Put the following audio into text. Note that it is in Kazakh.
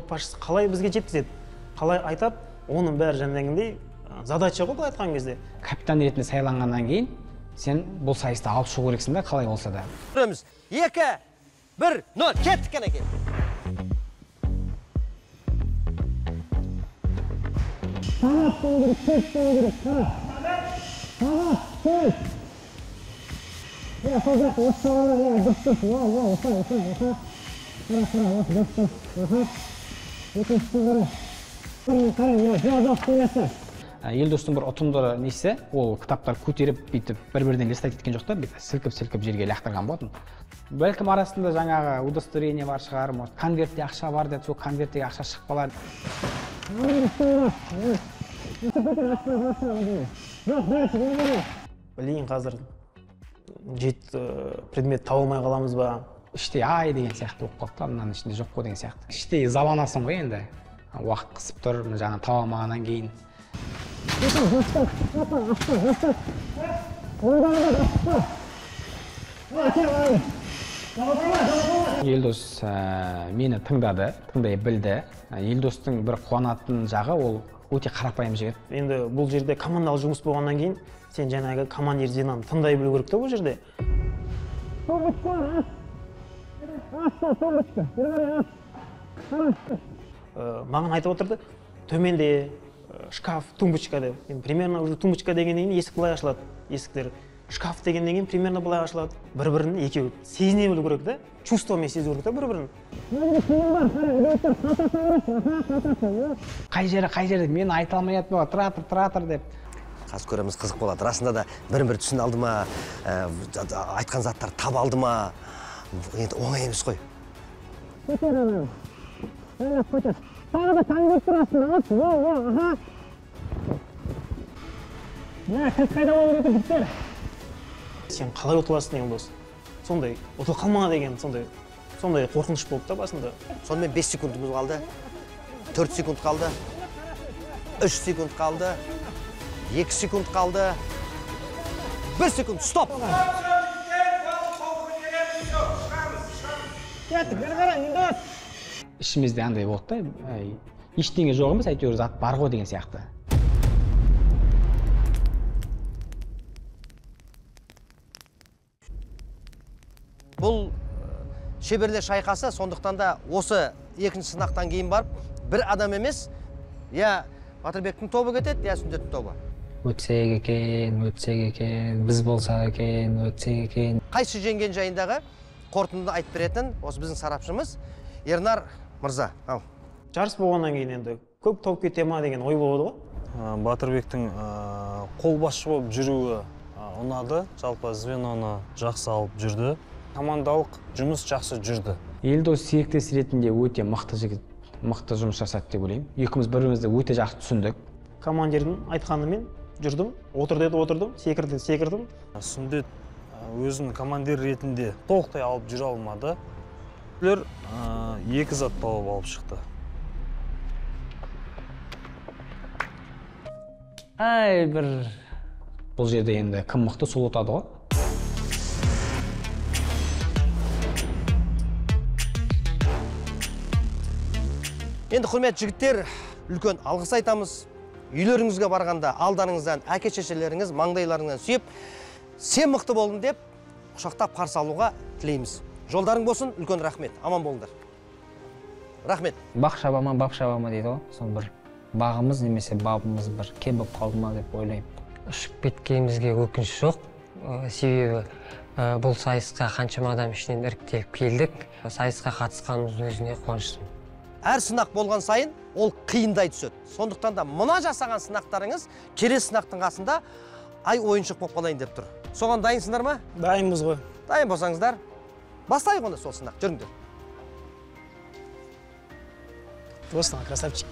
Басшысы қалай бізге жеткізеді, қалай айтады, оның бәрі жаңағындай задача ғой, былай айтқан кезде. Капитан ретінде сайланғаннан кейін сен бұл сайысты алып шығу керексің да, қалай болса да. Көреміз. 2, 1, 0, кеттік кәнекей. Елдостың бір ұтымды несі, ол кітаптар көтеріп, бүйтіп бір-бірден листать еткен жоқ та, сілкіп-сілкіп жерге лақтырған болатын. Бәлкім арасында жаңағы удостоверение бар шығар, конвертте ақша бар деді, сол конверттегі ақша шығып қалады. Білейін, қазір 7 предмет табылмай қаламыз ба? Іштей ай деген сияқты болып қалыпты, мынаның ішінде жоқ қой деген сияқты. Іштей заланасың ғой енді. Уақыт қысып тұр, жаңа таба алмағаннан кейін. Елдос мені тыңдай білді. Елдостың бір қуанатын жағы ол өте қарапайым жігіт. Енді бұл жерде командалық жұмыс болғаннан кейін сен жаңағы командир звенаны тыңдай білу керек та бұл жерде. Маған айтып отырды, төменде шкаф, тумбочка деп. Примерно уже тумбочка дегеннен кейін есік былай ашылады, есіктер. Шкаф дегеннен кейін примерно былай ашылады. Бір-бірін екеуі сезіне білу керек та, чувствомен сезу керек та бір-бірін. Қай жері мені айта алмай жатыр, тұра тұр деп. Қазір көреміз, қызық болады. Расында да бір-бір түсін алды ма, айтқан заттар таба алды ма, енді оңай емес қой. Тағы да конверт тұрасың, аха. Сіз қайда болып өтіп біттер? Сен қалай ұтыласың деген дос. Сондай, ұтыл қалма деген, сондай қорқыныш болды да басында. Сонымен 5 секундымыз қалды, 4 секунд қалды, 3 секунд қалды, 2 секунд қалды, 1 секунд, стоп! Кеттік, бері, Елдос! Ішімізде андай болды да, ештеңе жоқ емес, әйтеуір зат бар ғой деген сияқты. Бұл шеберлер шайқасы, сондықтан да осы екінші сынақтан кейін барып, бір адам емес, я Батырбектің тобы кетеді, я Сүндеттің тобы. Өтсек екен, біз болсақ екен, өтсек екен. Қайсы жеңген жайындағы қорытындыны айтып беретін осы біздің сарапшымыз Ернар Мырза. Ал. Жарыс болғаннан кейін енді көп топ кете ма деген ой болады ғой. Батырбектің қолбасшы болып жүруі ұнады. Жалпы звеноны жақсы алып жүрді. Командалық жұмыс жақсы жүрді. Елдос серіктес ретінде өте мықты жігіт, мықты жұмыс жасады деп ойлаймын. Екеуміз бір-бірімізді өте жақсы түсіндік. Командирдің айтқанымен жүрдім, отыр деді отырдым, секірдім. Сүндет өзін командир ретінде толықтай алып жүре алмады. Олар 2 зат тауып алып шықты. Бұл жерде енді кім мықты сол ұтады ғой. Енді құрметті жігіттер, үлкен алғыс айтамыз. Үйлеріңізге барғанда алдарыңыздан әке-шешелеріңіз маңдайларыңыздан сүйіп, сен мықты болдың деп құшақтап қарсы алуға тілейміз. Жолдарың болсын, үлкен рахмет. Аман болыңдар. Рахмет. Бақ шабама, бап шабама дейді ғой. Сол бір бағымыз немесе бабымыз бір кем болып қалды ма деп ойлаймын. Ұшып кеткенімізге өкініш жоқ. Себебі бұл сайысқа қаншама адам ішінен іріктеліп келдік. Сайысқа қатысқанымыздың өзіне қуаныштымын. Әр сынақ болған сайын ол қиындай түседі. Сондықтан да мына жасаған сынақтарыңыз келесі сынақтың қасында ай ойыншық болып қалайын деп тұр. Соған дайынсыңдар ма? Дайынбыз ғой. Дайын болсаңыздар, бастайық онда сол сынақ. Жүріңдер. Просто красавчик.